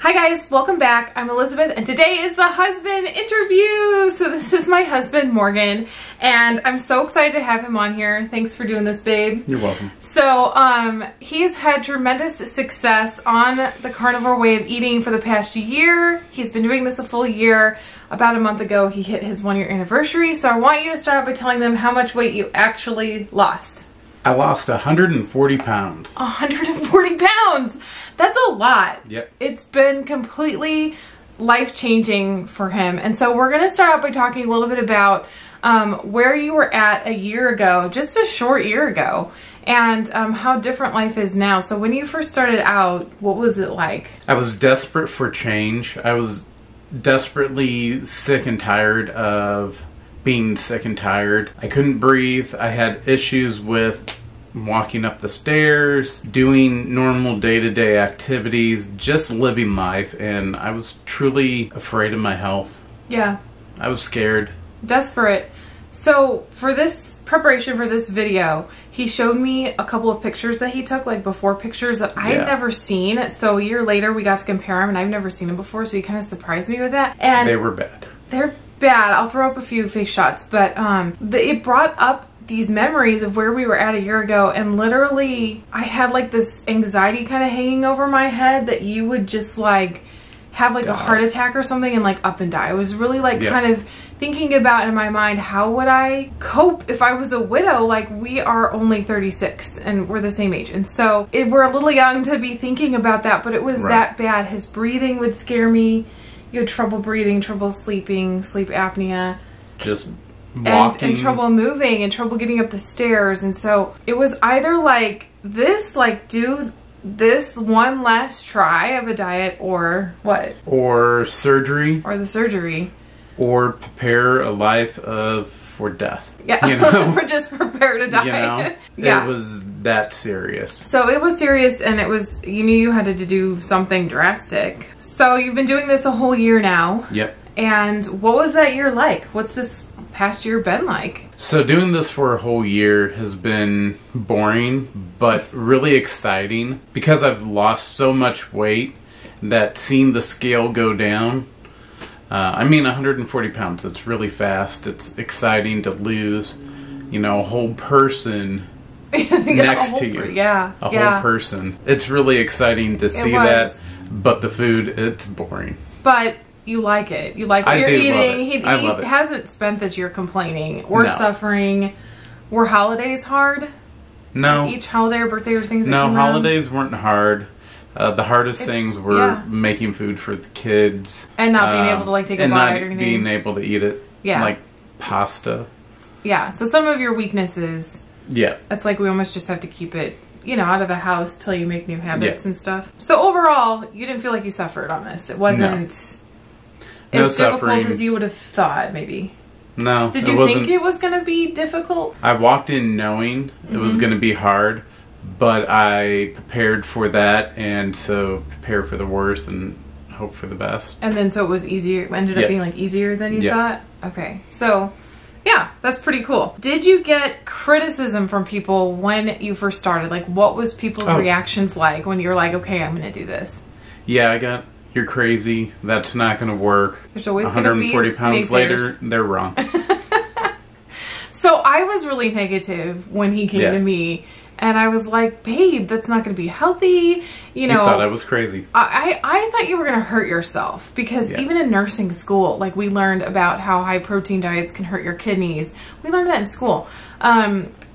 Hi guys, welcome back. I'm Elizabeth and today is the husband interview. So this is my husband Morgan and I'm so excited to have him on here. Thanks for doing this, babe. You're welcome. So he's had tremendous success on the carnivore way of eating for the past year. He's been doing this a full year. About a month ago he hit his 1-year anniversary. So I want you to start out by telling them how much weight you actually lost. I lost 140 pounds. 140 pounds! That's a lot. Yep. It's been completely life-changing for him. And so we're going to start out by talking a little bit about where you were at a year ago, just a short year ago, and how different life is now. So when you first started out, what was it like? I was desperate for change. I was desperately sick and tired of being sick and tired. I couldn't breathe. I had issues with walking up the stairs, doing normal day-to-day activities, just living life, and I was truly afraid of my health. Yeah. I was scared. Desperate. So for this preparation for this video, he showed me a couple of pictures that he took, like before pictures that I had never seen. So a year later we got to compare them and I've never seen them before, so he kind of surprised me with that. And they were bad. They're bad. I'll throw up a few fake shots, but it brought up these memories of where we were at a year ago, and literally I had like this anxiety kind of hanging over my head that you would just like have like a heart attack or something and like up and die. I was really like kind of thinking about in my mind, how would I cope if I was a widow? Like, we are only 36 and we're the same age, and so we're a little young to be thinking about that, but it was that bad. His breathing would scare me. You had trouble breathing, trouble sleeping, sleep apnea. Just walking. And trouble moving and trouble getting up the stairs. And so it was either like this, like do this one last try of a diet, or what? Or surgery. Or the surgery. Or prepare a life for death. Yeah, you know? We're just prepared to die. You know? It was that serious. So it was serious, and it was, you knew you had to do something drastic. So you've been doing this a whole year now. Yep. And what was that year like? What's this past year been like? So doing this for a whole year has been boring, but really exciting, because I've lost so much weight that seeing the scale go down, I mean 140 pounds, it's really fast. It's exciting to lose, you know, a whole person next to you. A whole person. It's really exciting to see that, but the food, it's boring. But you like it. You like what you're eating. I love it. He hasn't spent this year complaining or suffering. Were holidays hard? No. Like each holiday or birthday or things that No, came holidays weren't hard. The hardest things were making food for the kids. And not being able to like take a bite or anything. And not being able to eat it. Yeah. Like pasta. Yeah. So some of your weaknesses. Yeah. It's like we almost just have to keep it, you know, out of the house till you make new habits and stuff. So overall, you didn't feel like you suffered on this. It wasn't as difficult as you would have thought, maybe. No. Did you think it was going to be difficult? I walked in knowing it was going to be hard, but I prepared for that, and so prepare for the worst and hope for the best. And then so it was easier, it ended up being like easier than you thought? Okay. So, yeah, that's pretty cool. Did you get criticism from people when you first started? Like, what was people's reactions like when you were like, okay, I'm going to do this? Yeah, I got, you're crazy. That's not going to work. There's always going to be 140 pounds later, they're wrong. So I was really negative when he came to me. And I was like, babe, that's not going to be healthy. You know, you thought I was crazy. I thought you were going to hurt yourself, because even in nursing school, like, we learned about how high protein diets can hurt your kidneys. We learned that in school.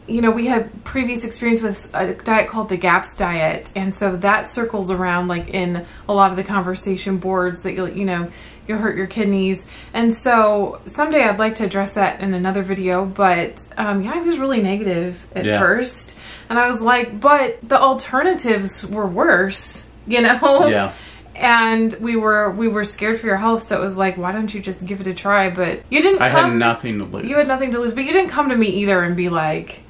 You know, we had previous experience with a diet called the GAPS diet. And so that circles around like in a lot of the conversation boards that you'll hurt your kidneys. And so someday I'd like to address that in another video. But yeah, I was really negative at first. And I was like, but the alternatives were worse, you know? Yeah. And we were scared for your health, so it was like, why don't you just give it a try? But you didn't. I had nothing to lose. You had nothing to lose, but you didn't come to me either and be like,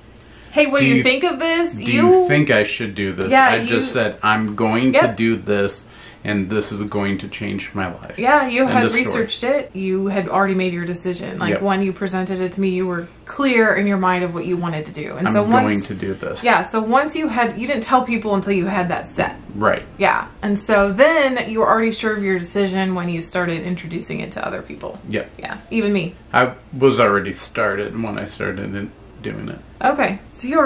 hey, what do you think of this? Do you think I should do this? Yeah, I just said, I'm going to do this, and this is going to change my life. Yeah, you End had of story. researched it. You had already made your decision. Like Yep. when you presented it to me, you were clear in your mind of what you wanted to do. And I'm so going to do this. Yeah, so once you didn't tell people until you had that set. Right. Yeah, and so then you were already sure of your decision when you started introducing it to other people. Yep. Yeah, even me. I was already started when I started doing it. Okay, so you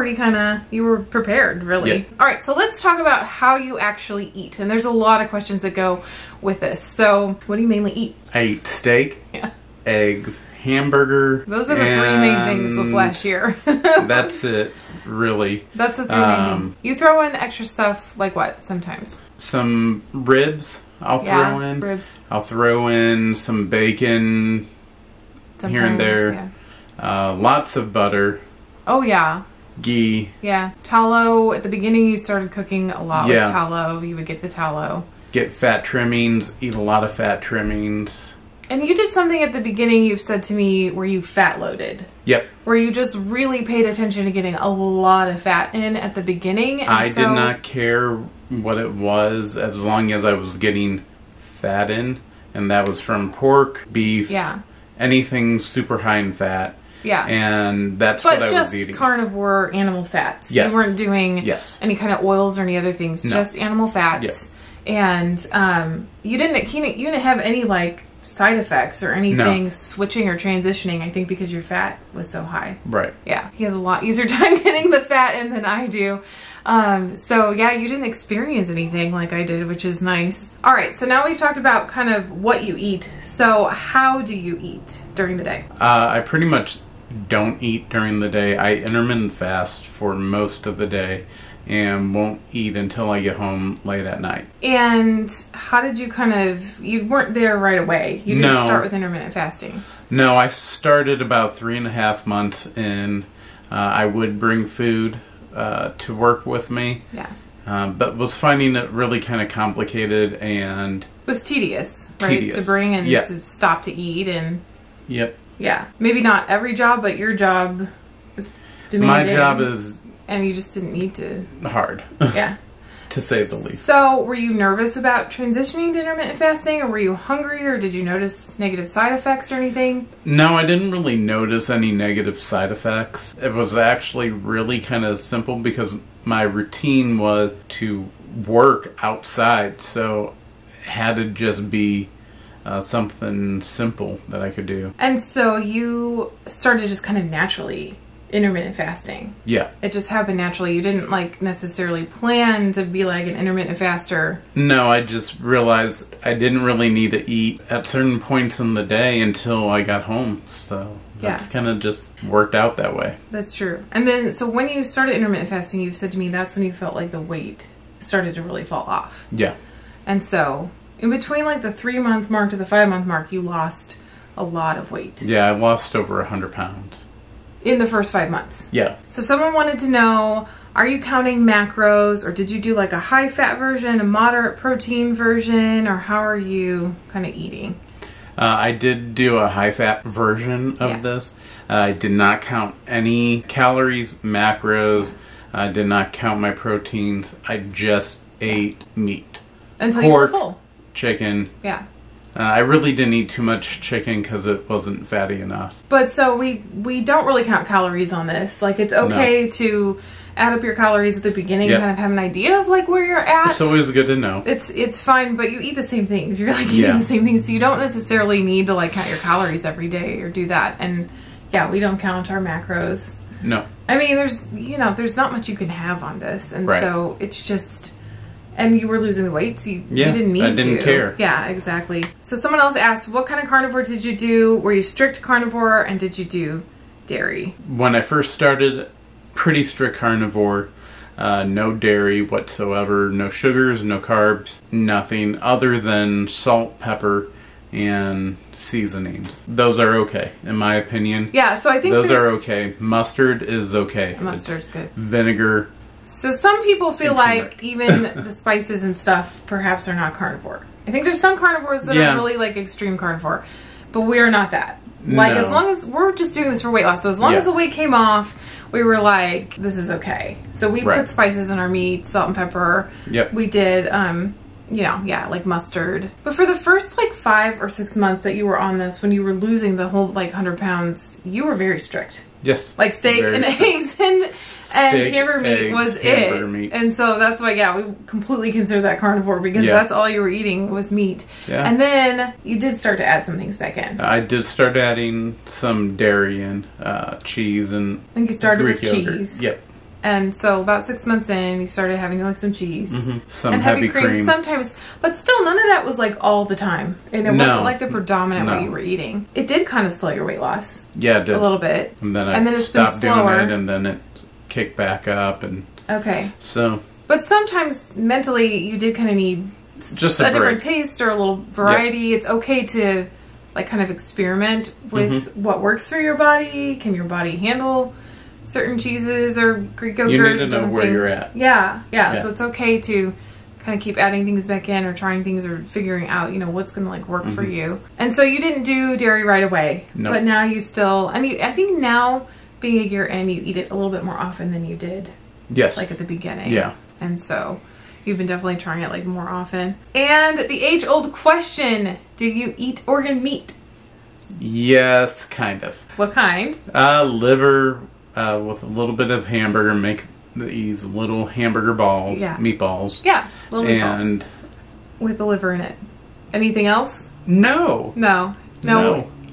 were prepared, really. Yeah. All right, so let's talk about how you actually eat. And there's a lot of questions that go with this. So what do you mainly eat? I eat steak, Yeah. eggs, hamburger. Those are the three main things this last year. That's it, really. That's the three main things. You throw in extra stuff, like what, sometimes? Some ribs I'll throw in. Ribs. I'll throw in some bacon Sometimes, here and there. Yeah. Lots of butter. Oh, yeah. Ghee. Yeah. Tallow. At the beginning, you started cooking a lot Yeah. with tallow. You would get the tallow. Get fat trimmings. Eat a lot of fat trimmings. And you did something at the beginning, you've said to me, where you fat loaded. Yep. Where you just really paid attention to getting a lot of fat in at the beginning. And I did not care what it was as long as I was getting fat in. And that was from pork, beef, Yeah. anything super high in fat. Yeah. And that's But what I was just eating. carnivore animal fats. Yes. You weren't doing Yes. any kind of oils or any other things. No. Just animal fats. And you didn't have any like side effects or anything switching or transitioning, I think, because your fat was so high. Right. Yeah. He has a lot easier time getting the fat in than I do. So yeah, you didn't experience anything like I did, which is nice. All right. So now we've talked about kind of what you eat. So how do you eat during the day? I pretty much don't eat during the day. I intermittent fast for most of the day and won't eat until I get home late at night. And how did you you weren't there right away. You didn't No. start with intermittent fasting. No, I started about 3.5 months in. I would bring food to work with me. Yeah. But was finding it really kind of complicated and... It was tedious, right? Tedious. To bring and Yeah. to stop to eat and... Yep. Yeah. Maybe not every job, but your job is demanding. My job is And you just didn't need to... hard, Yeah. to say the least. So, were you nervous about transitioning to intermittent fasting, or were you hungry, or did you notice negative side effects or anything? No, I didn't really notice any negative side effects. It was actually really kind of simple because my routine was to work outside, so it had to just be something simple that I could do. And so you started just kind of naturally intermittent fasting. Yeah. It just happened naturally. You didn't like necessarily plan to be like an intermittent faster. No, I just realized I didn't really need to eat at certain points in the day until I got home. So that's kind of just worked out that way. That's true. And then, so when you started intermittent fasting, you've said to me that's when you felt like the weight started to really fall off. Yeah. And so in between like the 3-month mark to the 5-month mark, you lost a lot of weight. Yeah, I lost over 100 pounds. In the first 5 months. Yeah. So someone wanted to know, are you counting macros, or did you do like a high fat version, a moderate protein version, or how are you kind of eating? I did do a high fat version of this. I did not count any calories, macros. I did not count my proteins. I just ate meat. Until you were full. Chicken. Yeah. I really didn't eat too much chicken because it wasn't fatty enough. But so we don't really count calories on this. Like, it's okay to add up your calories at the beginning and kind of have an idea of like where you're at. It's always good to know. It's fine, but you eat the same things. You're like eating the same things, so you don't necessarily need to like count your calories every day or do that. And yeah, we don't count our macros. No. I mean, there's not much you can have on this, and so it's just. And you were losing the weight, so you didn't need to. I didn't care. Yeah, exactly. So someone else asked, what kind of carnivore did you do? Were you strict carnivore, and did you do dairy? When I first started, pretty strict carnivore. No dairy whatsoever. No sugars, no carbs, nothing other than salt, pepper, and seasonings. Those are okay, in my opinion. Yeah, so I think those are okay. Mustard is okay. Mustard's good. Vinegar. So some people feel like even the spices and stuff perhaps are not carnivore. I think there's some carnivores that are really like extreme carnivore, but we are not that. Like as long as we're just doing this for weight loss, so as long as the weight came off, we were like, this is okay. So we put spices in our meat, salt and pepper. Yep. We did you know, yeah, like mustard. But for the first like 5 or 6 months that you were on this, when you were losing the whole like 100 pounds, you were very strict. Yes. Like steak and eggs and hamburger meat was it. Meat. And so that's why, yeah, we completely consider that carnivore because that's all you were eating was meat. Yeah. And then you did start to add some things back in. I did start adding some dairy and cheese and I think you started Greek with yogurt. cheese. Yep. And so about 6 months in, you started having like some cheese. Some and heavy cream sometimes. But still, none of that was like all the time. And it wasn't like the predominant way you were eating. It did kind of slow your weight loss. Yeah, it did. A little bit. And then I stopped doing it and then it kicked back up. And okay. So. But sometimes mentally you did kind of need just a different taste or a little variety. Yep. It's okay to like kind of experiment with what works for your body. Can your body handle certain cheeses or Greek yogurt? You need to know where you're at. Yeah. So it's okay to kind of keep adding things back in or trying things or figuring out, you know, what's going to like work for you. And so you didn't do dairy right away. Nope. But now you still, I mean, I think now being a year in, you eat it a little bit more often than you did. Yes. Like at the beginning. Yeah. And so you've been definitely trying it like more often. And the age-old question, do you eat organ meat? Yes, kind of. What kind? Liver with a little bit of hamburger. Make these little hamburger balls, meatballs. Yeah, little meatballs. And with the liver in it. Anything else? No.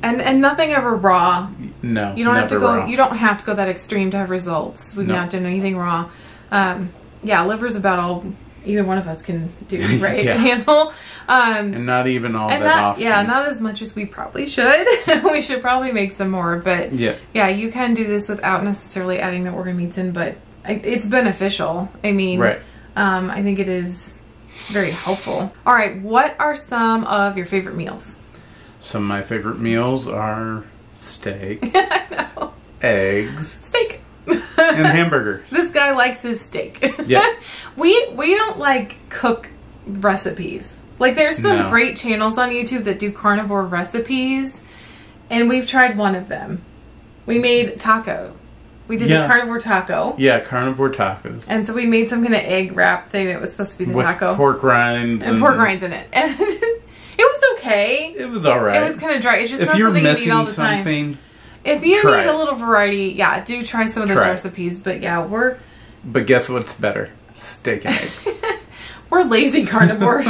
And nothing ever raw. No. You don't have to go raw. You don't have to go that extreme to have results. We've not done anything raw. Yeah, liver's about all either one of us can do, right? Handle. And not even all that often. Yeah, not as much as we probably should. We should probably make some more. But yeah, you can do this without necessarily adding the organ meats in, but it's beneficial. I mean, I think it is very helpful. All right, what are some of your favorite meals? Some of my favorite meals are steak, eggs, steak, and hamburgers. This guy likes his steak. Yeah. We don't like cook recipes. Like there's some great channels on YouTube that do carnivore recipes, and we've tried one of them. We made taco. We did a carnivore taco. Yeah, carnivore tacos. And so we made some kind of egg wrap thing that was supposed to be the with taco. Pork rinds. And pork rinds in it. And it was okay. It was alright. It was kind of dry. It's just not something you eat all the time. If you need a little variety, do try some of those recipes. But yeah, But guess what's better? Steak and egg. We're lazy carnivores.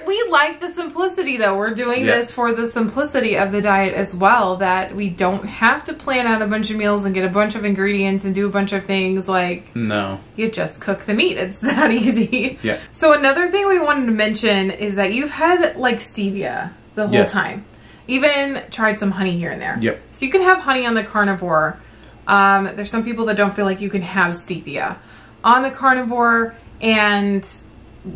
We like the simplicity though. We're doing this for the simplicity of the diet as well, that we don't have to plan out a bunch of meals and get a bunch of ingredients and do a bunch of things. Like, no. You just cook the meat. It's that easy. Yeah. So another thing we wanted to mention is that you've had like stevia the whole time. Even tried some honey here and there. Yep. So you can have honey on the carnivore. There's some people that don't feel like you can have stevia on the carnivore, and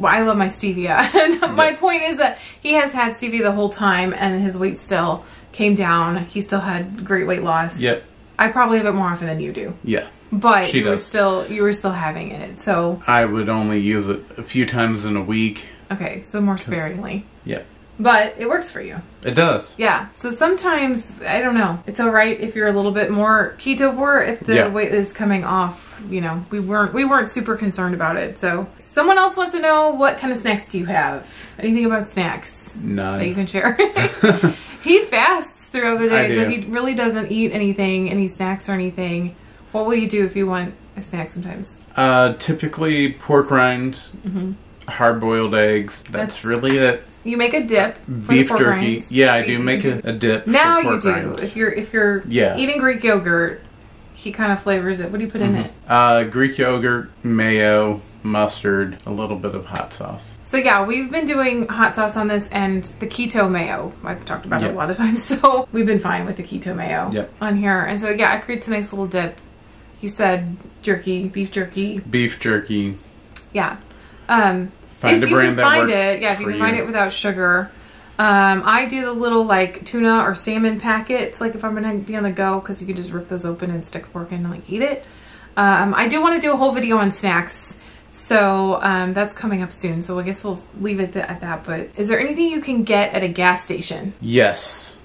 I love my stevia. And my point is that he has had stevia the whole time, and his weight still came down. He still had great weight loss. Yep. I probably have it more often than you do. Yeah. But you were still having it. So I would only use it a few times in a week. Okay, so more sparingly. Yeah. But it works for you. It does. Yeah. So sometimes, I don't know, it's alright if you're a little bit more ketovore, if the weight is coming off. You know, we weren't super concerned about it. So someone else wants to know, what kind of snacks do you have? Anything about snacks? None. That you can share? He fasts throughout the day, so he really doesn't eat anything, any snacks or anything. What will you do if you want a snack sometimes? Typically pork rinds, hard-boiled eggs. That's really it. You make a dip for beef the pork jerky. rinds. Yeah, I do make a dip. Now for pork you do. rinds. If you're eating Greek yogurt, he kind of flavors it. What do you put in it? Greek yogurt, mayo, mustard, a little bit of hot sauce. So yeah, we've been doing hot sauce on this and the keto mayo. I've talked about it a lot of times, so we've been fine with the keto mayo on here. And so yeah, it creates a nice little dip. You said jerky, beef jerky. Beef jerky. Yeah. Find a brand that works. If you can find it without sugar. I do the little like tuna or salmon packets, like if I'm gonna be on the go, because you can just rip those open and stick a fork in and like eat it. I do want to do a whole video on snacks, so that's coming up soon. So I guess we'll leave it at that. But is there anything you can get at a gas station? Yes.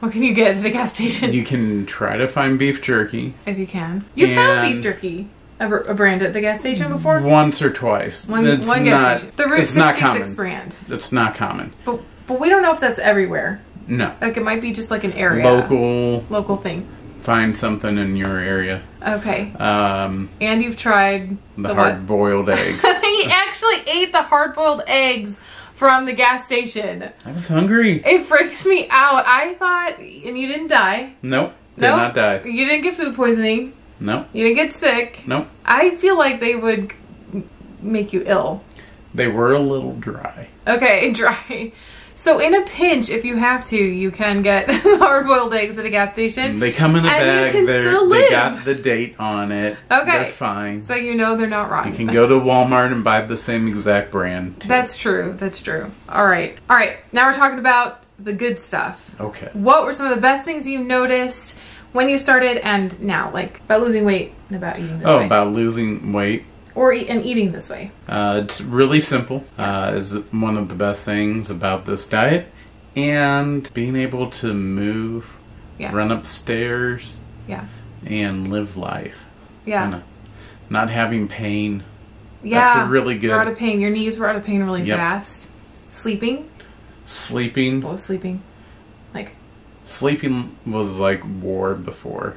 What can you get at a gas station? You can try to find beef jerky. If you can. You found beef jerky. a brand at the gas station before? Once or twice. One gas station. The Route 66 brand. It's not common. But we don't know if that's everywhere. No. Like, it might be just like an area. Local thing. Find something in your area. Okay. And you've tried the hard-boiled eggs. He actually ate the hard-boiled eggs from the gas station. I was hungry. It freaks me out. I thought, and you didn't die. Nope. Did not die. You didn't get food poisoning. Nope. You didn't get sick. Nope. I feel like they would make you ill. They were a little dry. Okay, dry. So in a pinch, if you have to, you can get hard-boiled eggs at a gas station. They come in a bag. You can still live. They got the date on it. Okay. They're fine. So you know they're not rotten. You can go to Walmart and buy the same exact brand, too. That's true. That's true. All right. All right. Now we're talking about the good stuff. Okay. What were some of the best things you noticed when you started and now? Like, about losing weight and about eating this way. Oh, about losing weight. And eating this way. It's really simple. Is one of the best things about this diet. And being able to move, run upstairs, and live life. Yeah. Kinda not having pain. Yeah. That's really good. You're out of pain. Your knees were out of pain really fast. Sleeping? Sleeping. What was sleeping? Like? Sleeping was like war before.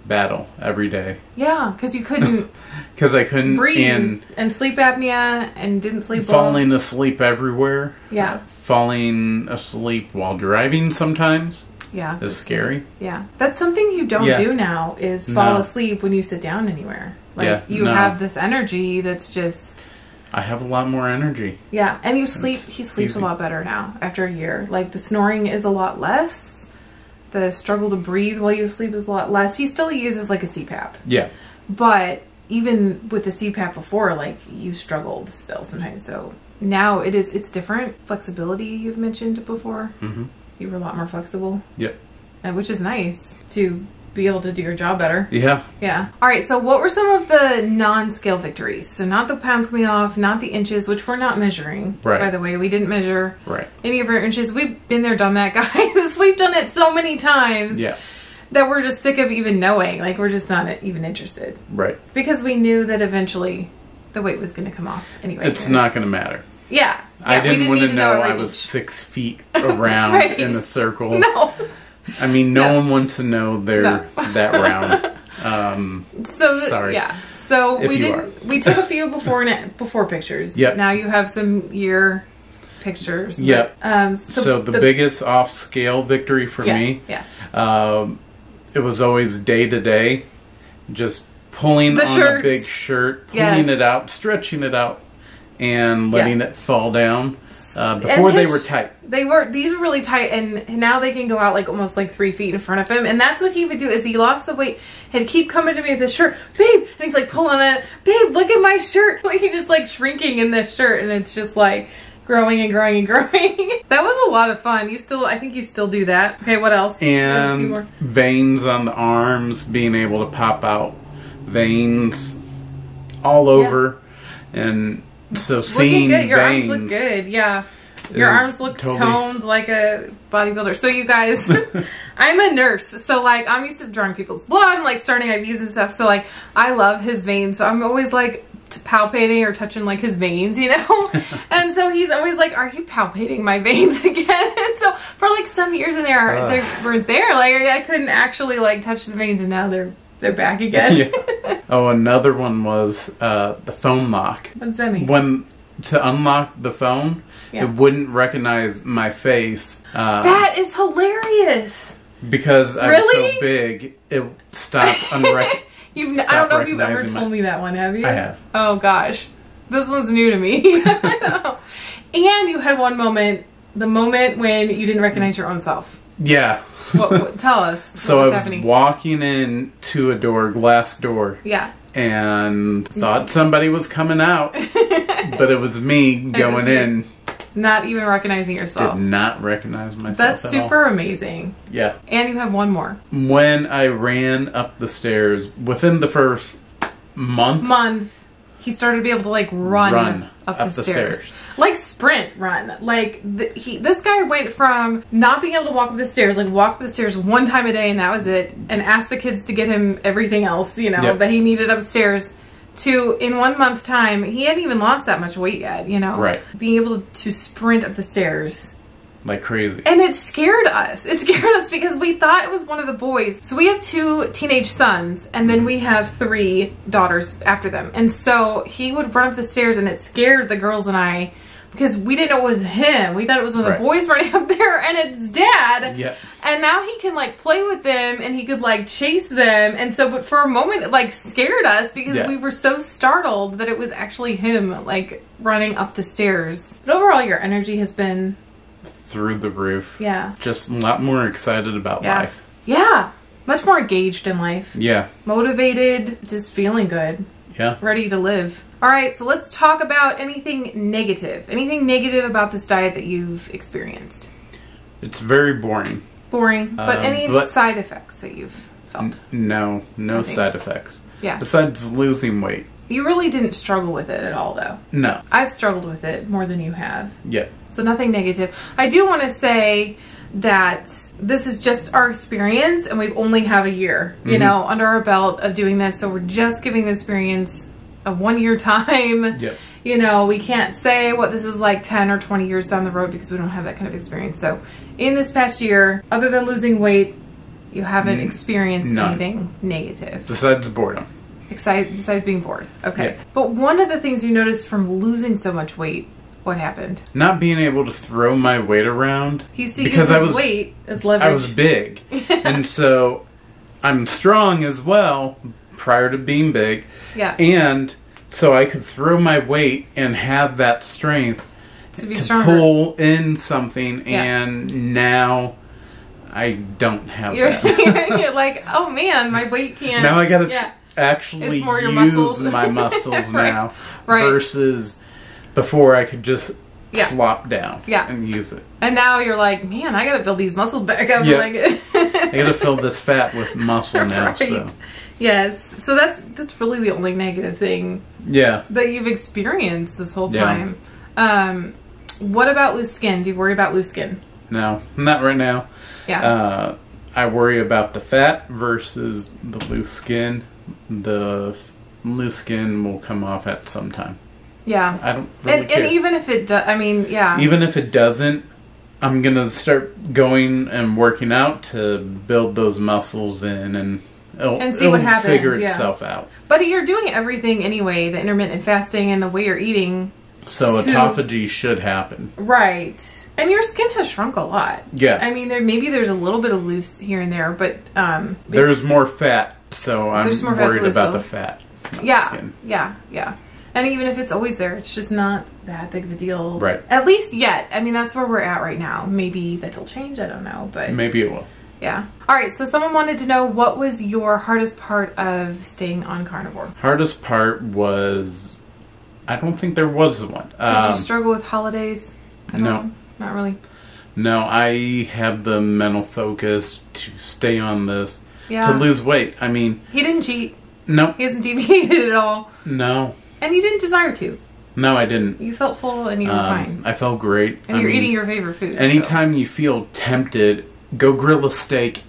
Battle every day. Yeah, because you couldn't because I couldn't breathe and sleep apnea and didn't sleep falling asleep everywhere. Yeah. Falling asleep while driving sometimes. Yeah. Is scary. Yeah. That's something you don't do now is fall asleep when you sit down anywhere. Like you have this energy that's just I have a lot more energy. Yeah. And you sleep he sleeps a lot better now after a year. Like the snoring is a lot less. The struggle to breathe while you sleep is a lot less. He still uses like a CPAP. Yeah. But even with the CPAP before, like you struggled still sometimes. So now it's different. Flexibility you've mentioned before. Mm-hmm. You were a lot more flexible. Yep. Which is nice to be able to do your job better. Yeah. Yeah. All right. So what were some of the non-scale victories? So not the pounds coming off, not the inches, which we're not measuring. Right. By the way, we didn't measure any of our inches. We've been there, done that, guys. We've done it so many times. Yeah. That we're just sick of even knowing. Like we're just not even interested. Right. Because we knew that eventually the weight was going to come off anyway. It's not going to matter. Yeah. I didn't want to know I was 6 feet around in a circle. No. I mean, no one wants to know they're that round. Sorry. Yeah. So we took a few before pictures. Yep. Now you have some year pictures. Yep. But, so the biggest off-scale victory for me, it was always day to day, just pulling on a big shirt, pulling it out, stretching it out, and letting it fall down. Before they were tight. These were really tight, and now they can go out like almost like 3 feet in front of him. And that's what he would do is he lost the weight. He'd keep coming to me with his shirt, babe, and he's like pulling it, babe, look at my shirt. Like he's just like shrinking in this shirt, and it's just like growing and growing and growing. That was a lot of fun. I think you still do that. Okay, what else? And veins on the arms, being able to pop out veins all over, and so seeing good. Your veins, arms look good. Yeah. Your arms look toned like a bodybuilder. So you guys, I'm a nurse. So like I'm used to drawing people's blood and like starting IVs and stuff. So like I love his veins. So I'm always like palpating or touching like his veins, you know? And so he's always like, are you palpating my veins again? And so for like some years in there, they weren't there. Like I couldn't actually like touch the veins, and now they're back again. Oh, another one was the phone lock. What does that mean? To unlock the phone, it wouldn't recognize my face. That is hilarious. Because I was so big, it stopped I don't know if you've ever told me that one, have you? I have. Oh gosh. This one's new to me. And you had one moment, the moment when you didn't recognize your own self. Yeah. What tell us. So I was walking into a glass door. Yeah. And thought somebody was coming out, but it was me going in. Not even recognizing yourself. Did not recognize myself. That's super amazing. Yeah. And you have one more. When I ran up the stairs, within the first month, he started to be able to like run up the stairs. Like sprint run. Like this guy went from not being able to walk up the stairs, like walk up the stairs one time a day and that was it, and asked the kids to get him everything else, you know, that he needed upstairs. to, in 1 month time, he hadn't even lost that much weight yet, you know? Right. Being able to sprint up the stairs. Like crazy. And it scared us. It scared us because we thought it was one of the boys. So we have 2 teenage sons, and then we have 3 daughters after them. And so he would run up the stairs, and it scared the girls and I because we didn't know it was him. We thought it was one of the boys running up there, and it's Dad. Yeah. And now he can, like, play with them, and he could, like, chase them. And so, but for a moment, it, like, scared us because we were so startled that it was actually him, like, running up the stairs. But overall, your energy has been... through the roof. Yeah. Just a lot more excited about life. Yeah. Much more engaged in life. Yeah. Motivated, just feeling good. Yeah. Ready to live. All right, so let's talk about anything negative. Anything negative about this diet that you've experienced? It's very boring. Boring. But any side effects that you've felt? No side effects. Yeah. Besides losing weight. You really didn't struggle with it at all, though. No. I've struggled with it more than you have. Yeah. So nothing negative. I do want to say that this is just our experience, and we only have a year, you know, under our belt of doing this. So we're just giving the experience a 1 year time. Yep. You know, we can't say what this is like 10 or 20 years down the road because we don't have that kind of experience. So in this past year, other than losing weight, you haven't experienced anything negative. Besides boredom. Besides being bored. Okay. Yep. But one of the things you noticed from losing so much weight, what happened? Not being able to throw my weight around. He used to use his weight as leverage. I was big. And so I'm strong as well prior to being big. Yeah. And so I could throw my weight and have that strength to pull in something. Yeah. And now I don't have that. You're like, oh man, my weight can't. Now I got to actually use my muscles now versus before I could just plop down and use it. And now you're like, man, I got to build these muscles back up. Yeah. I got to fill this fat with muscle now. So. Yes. So that's really the only negative thing that you've experienced this whole time. What about loose skin? Do you worry about loose skin? No, not right now. Yeah. I worry about the fat versus the loose skin. The loose skin will come off at some time. Yeah. I don't really care. And even if it does, I mean, even if it doesn't, I'm going to start going and working out to build those muscles in and see what happens. Figure itself out. But you're doing everything anyway, the intermittent fasting and the way you're eating. So autophagy should happen. Right. And your skin has shrunk a lot. Yeah. I mean, maybe there's a little bit of loose here and there, but... there's more fat, so I'm worried about the fat. Skin. Yeah. And even if it's always there, it's just not that big of a deal. Right. At least yet. I mean, that's where we're at right now. Maybe that'll change, I don't know, but... Maybe it will. Yeah. Alright, so someone wanted to know, what was your hardest part of staying on carnivore? Hardest part was... I don't think there was one. Did you struggle with holidays? No. Not really? No, I had the mental focus to stay on this, to lose weight. I mean... He didn't cheat. No. He hasn't deviated at all. No. And you didn't desire to. No, I didn't. You felt full and you were fine. I felt great. And you're eating your favorite food. Anytime you feel tempted, go grill a steak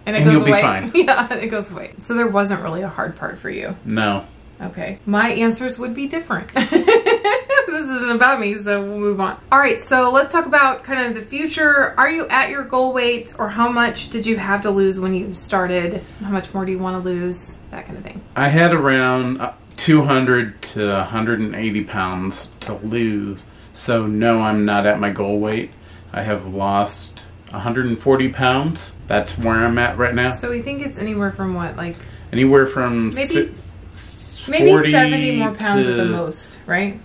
and you'll be fine. Yeah, and it goes away. So there wasn't really a hard part for you? No. Okay. My answers would be different. This isn't about me, so we'll move on. Alright, so let's talk about kind of the future. Are you at your goal weight, or how much did you have to lose when you started? How much more do you want to lose? That kind of thing. I had around 200 to 180 pounds to lose. So no, I'm not at my goal weight. I have lost 140 pounds. That's where I'm at right now. So we think it's anywhere from what, like... Anywhere from maybe 70 more pounds at the most, right?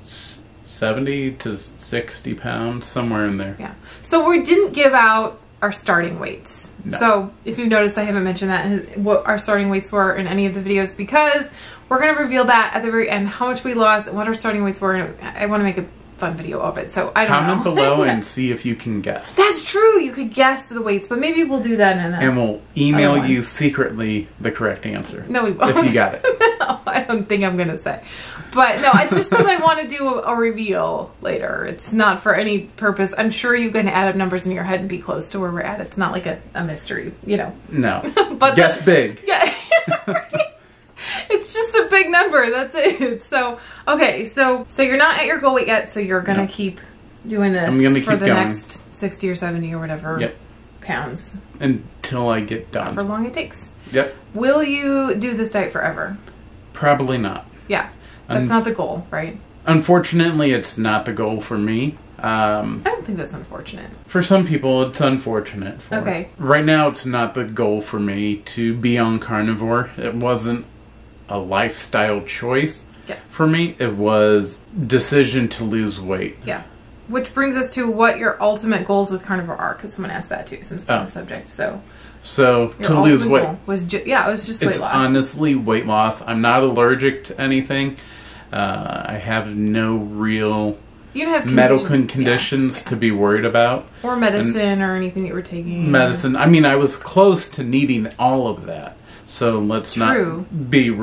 70 to 60 pounds, somewhere in there. Yeah. So we didn't give out our starting weights. No. So if you've noticed, I haven't mentioned that, what our starting weights were in any of the videos, because we're going to reveal that at the very end, how much we lost and what our starting weights were. And I want to make a fun video of it, so I don't know. Comment below and see if you can guess. That's true. You could guess the weights, but maybe we'll do that in and we'll email you secretly the correct answer. No, we won't. If you got it. No, I don't think I'm gonna say. But no, it's just because I want to do a reveal later. It's not for any purpose. I'm sure you can add up numbers in your head and be close to where we're at. It's not like a mystery, you know. No. But guess big. Yeah. It's just just a big number. That's it. So, okay. So you're not at your goal weight yet. So you're going to keep doing this for the next 60 or 70 or whatever pounds. Until I get done. However long it takes. Yep. Will you do this diet forever? Probably not. Yeah. That's not the goal, right? Unfortunately, it's not the goal for me. I don't think that's unfortunate. For some people, it's unfortunate. Right now, it's not the goal for me to be on carnivore. It wasn't a lifestyle choice for me. It was decision to lose weight. Yeah. Which brings us to what your ultimate goals with carnivore are, because someone asked that too, since we're on the subject. So to lose weight was it was just weight loss. Honestly weight loss. I'm not allergic to anything. I have no real medical conditions to be worried about, or medicine or anything you were taking. Medicine. I mean, I was close to needing all of that. So let's not be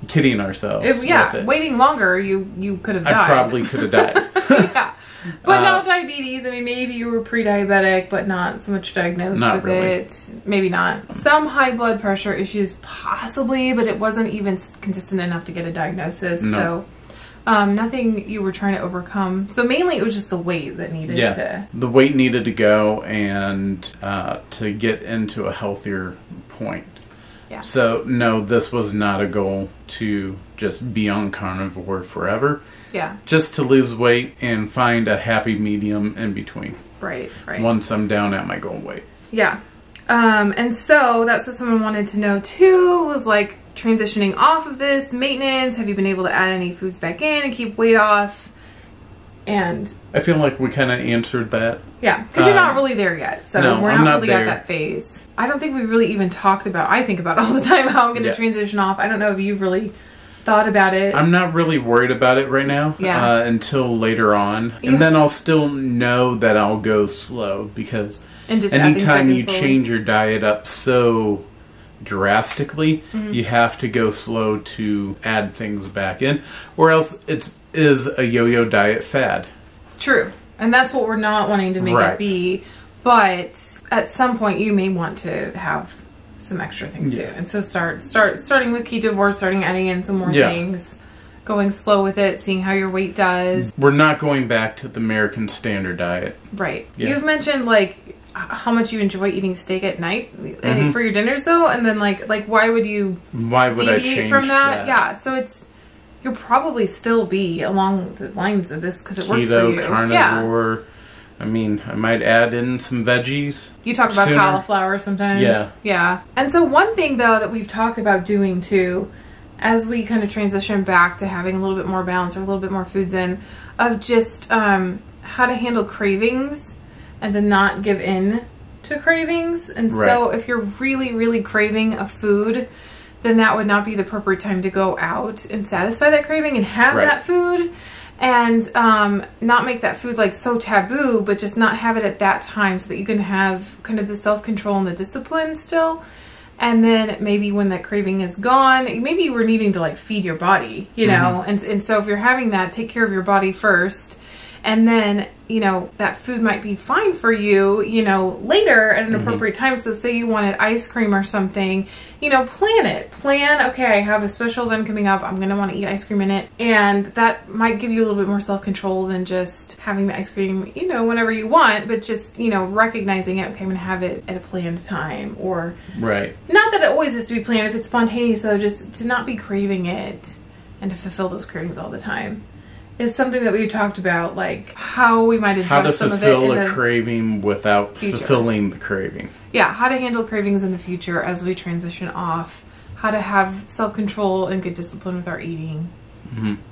kidding ourselves. With it. Waiting longer, you could have died. I probably could have died. Yeah. But not diabetes. I mean, maybe you were pre-diabetic, but not so much diagnosed with it. Maybe not. Some high blood pressure issues, possibly, but it wasn't even consistent enough to get a diagnosis. No. So nothing you were trying to overcome. So mainly it was just the weight that needed to... The weight needed to go and to get into a healthier point. Yeah. So, no, this was not a goal to just be on carnivore forever. Yeah. Just to lose weight and find a happy medium in between. Right. Once I'm down at my goal weight. Yeah. And so that's what someone wanted to know too, was like transitioning off of this maintenance. Have you been able to add any foods back in and keep weight off? And I feel like we kind of answered that. Yeah, because you're not really there yet. So we're not really at that phase. I don't think we've really even talked about, I think about all the time how I'm going to transition off. I don't know if you've really thought about it. I'm not really worried about it right now until later on. And then I'll still know that I'll go slow, because anytime you change your diet up so drastically, you have to go slow to add things back in, or else it is a yo-yo diet fad. True. And that's what we're not wanting to make it be. But at some point you may want to have some extra things too. And so starting with ketovore, starting adding in some more things, going slow with it, seeing how your weight does. We're not going back to the American standard diet. Right. Yeah. You've mentioned like how much you enjoy eating steak at night for your dinners though, and then like why would I change from that? Yeah. So you'll probably still be along the lines of this because it works for you. Keto, carnivore. Yeah. I mean, I might add in some veggies. You talk about cauliflower sometimes. Yeah. Yeah. And so one thing, though, that we've talked about doing, too, as we kind of transition back to having a little bit more balance or a little bit more foods in, of just how to handle cravings and to not give in to cravings. And so if you're really, really craving a food, then that would not be the appropriate time to go out and satisfy that craving and have that food. And not make that food like so taboo, but just not have it at that time so that you can have kind of the self-control and the discipline still. And then maybe when that craving is gone, maybe you were needing to like feed your body, you know? And so if you're having that, take care of your body first. And then, you know, that food might be fine for you, you know, later at an appropriate time. So say you wanted ice cream or something, you know, plan it. Plan, okay, I have a special event coming up. I'm going to want to eat ice cream in it. And that might give you a little bit more self-control than just having the ice cream, you know, whenever you want. But just, you know, recognizing it, okay, I'm going to have it at a planned time. Or, not that it always has to be planned. If it's spontaneous, though, just to not be craving it and to fulfill those cravings all the time. Is something that we've talked about, like how we might address some of it in the how to fulfill a craving without fulfilling the craving. Yeah, how to handle cravings in the future as we transition off. How to have self-control and good discipline with our eating.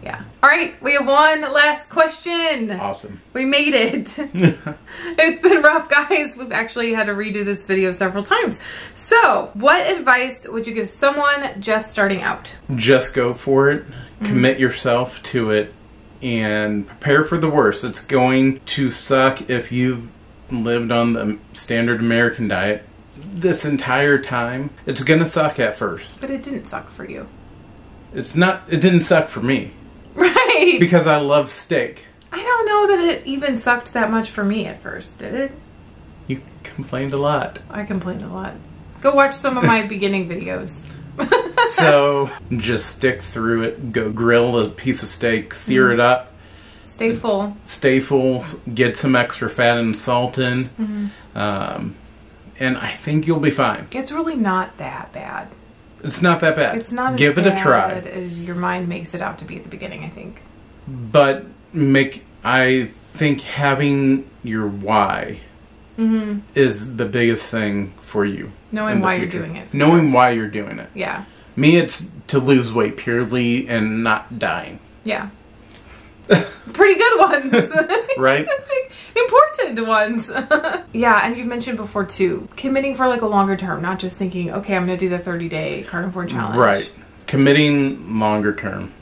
Yeah. All right, we have one last question. Awesome. We made it. It's been rough, guys. We've actually had to redo this video several times. So, what advice would you give someone just starting out? Just go for it. Commit yourself to it. And prepare for the worst. It's going to suck if you've lived on the standard American diet this entire time. It's going to suck at first. But it didn't suck for you. It didn't suck for me. Right. Because I love steak. I don't know that it even sucked that much for me at first, did it? You complained a lot. I complained a lot. Go watch some of my beginning videos. So just stick through it. Go grill a piece of steak, sear it up. Stay full. Stay full. Get some extra fat and salt in. And I think you'll be fine. It's really not that bad. It's not that bad. It's not Give as it a try. bad as your mind makes it out to be at the beginning, I think. But I think having your why is the biggest thing for you. Knowing why you're doing it. Knowing why you're doing it. Yeah. Me, it's to lose weight purely and not dying. Yeah. Pretty good ones. Right? Important ones. Yeah, and you've mentioned before too, committing for like a longer term, not just thinking, okay, I'm going to do the 30-day carnivore challenge. Right. Committing longer term.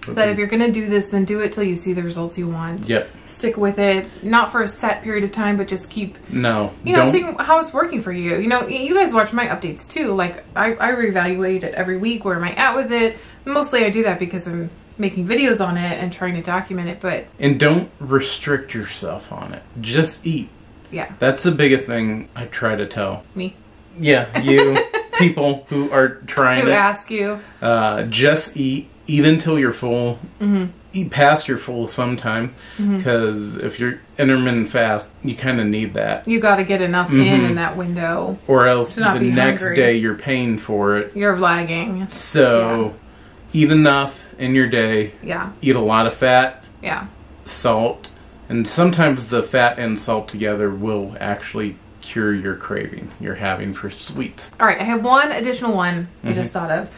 That if you're going to do this, then do it till you see the results you want. Yep. Stick with it. Not for a set period of time, but just keep, seeing how it's working for you. You know, you guys watch my updates too. Like, I reevaluate it every week. Where am I at with it? Mostly I do that because I'm making videos on it and trying to document it, but... And don't restrict yourself on it. Just eat. Yeah. That's the biggest thing I try to tell. Me? Yeah, you. People who are trying to ask you. Just eat. Eat until you're full. Eat past you're full sometime. Because if you're intermittent fast, you kind of need that. You got to get enough in that window. Or else the next day you're paying for it. You're lagging. So eat enough in your day. Yeah. Eat a lot of fat. Yeah. Salt. And sometimes the fat and salt together will actually cure your craving you're having for sweets. All right, I have one additional one I just thought of.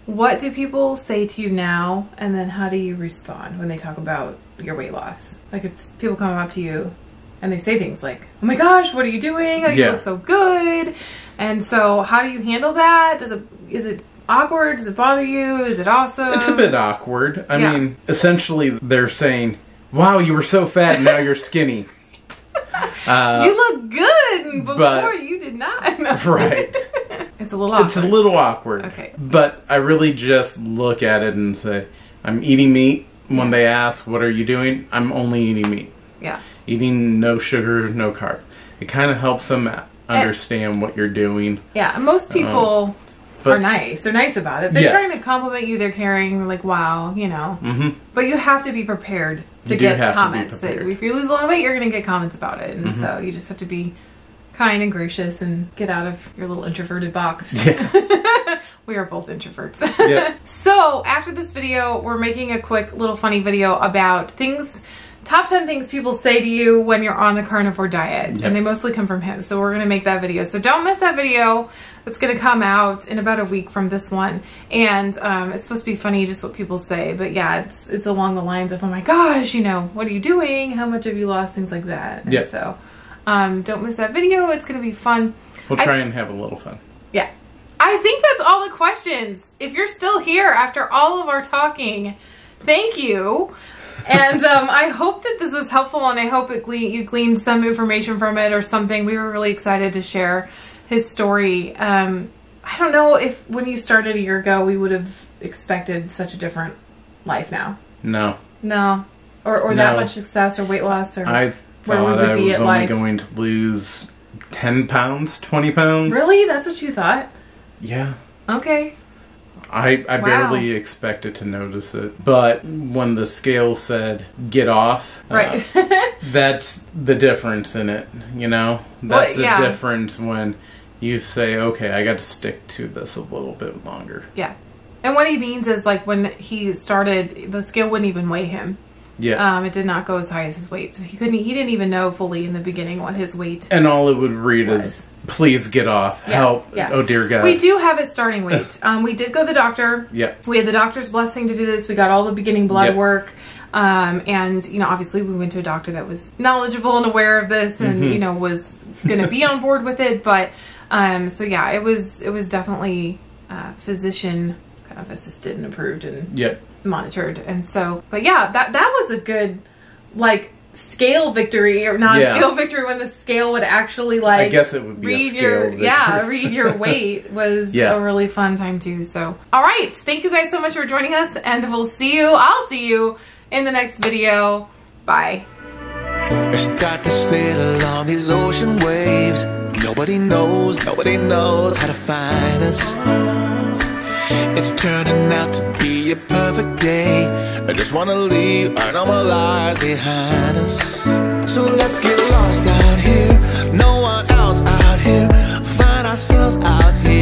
What do people say to you now, and then how do you respond when they talk about your weight loss? Like if people come up to you and they say things like, oh my gosh, what are you doing? Like, you look so good. And so how do you handle that? Is it awkward? Does it bother you? Is it awesome? It's a bit awkward. I mean, essentially they're saying, wow, you were so fat and now you're skinny. You look good before you did not. Right. It's a little awkward. It's a little awkward. Okay. But I really just look at it and say, I'm eating meat. When they ask, what are you doing? I'm only eating meat. Yeah. Eating no sugar, no carb. It kind of helps them understand what you're doing. Yeah. Most people are nice. They're nice about it. They're trying to compliment you. They're caring. Like, wow, you know. But you have to be prepared to get comments. If you lose a lot of weight, you're going to get comments about it. And so you just have to be kind and gracious and get out of your little introverted box. Yeah. We are both introverts. Yeah. So after this video, we're making a quick little funny video about top 10 things people say to you when you're on the carnivore diet. Yep. And they mostly come from him. So we're going to make that video. So don't miss that video. It's going to come out in about a week from this one. And it's supposed to be funny, just what people say. But yeah, it's along the lines of, oh my gosh, you know, what are you doing? How much have you lost? Things like that. And so don't miss that video. It's going to be fun. We'll try and have a little fun. Yeah. I think that's all the questions. If you're still here after all of our talking, thank you. And I hope that this was helpful, and I hope you gleaned some information from it or something. We were really excited to share his story. I don't know if when you started a year ago, we would have expected such a different life now. No. No. Or that much success or weight loss. Or I thought I was only going to lose 10 pounds, 20 pounds. Really? That's what you thought? Yeah. Okay. I barely expected to notice it. But when the scale said, get off, right. That's the difference in it, you know? That's the difference when you say, okay, I got to stick to this a little bit longer. Yeah. And what he means is, like, when he started, the scale wouldn't even weigh him. Yeah. It did not go as high as his weight. So he didn't even know fully in the beginning what his weight And all it would read is, please get off. Help. Yeah. Oh, dear God. We do have his starting weight. We did go to the doctor. Yep. We had the doctor's blessing to do this. We got all the beginning blood work. And, you know, obviously we went to a doctor that was knowledgeable and aware of this and, you know, was going to be on board with it. But, so yeah, it was definitely physician kind of assisted and approved and monitored. And so, but yeah, that was a good, like, scale victory or non-scale victory when the scale would actually, like, I guess it would be read your weight was a really fun time too. So all right, thank you guys so much for joining us, and I'll see you in the next video. Bye. I start to sail along these ocean waves. Nobody knows how to find us. It's turning out to be a perfect day. I just wanna leave our normal lives behind us. So let's get lost out here, no one else out here. Find ourselves out here.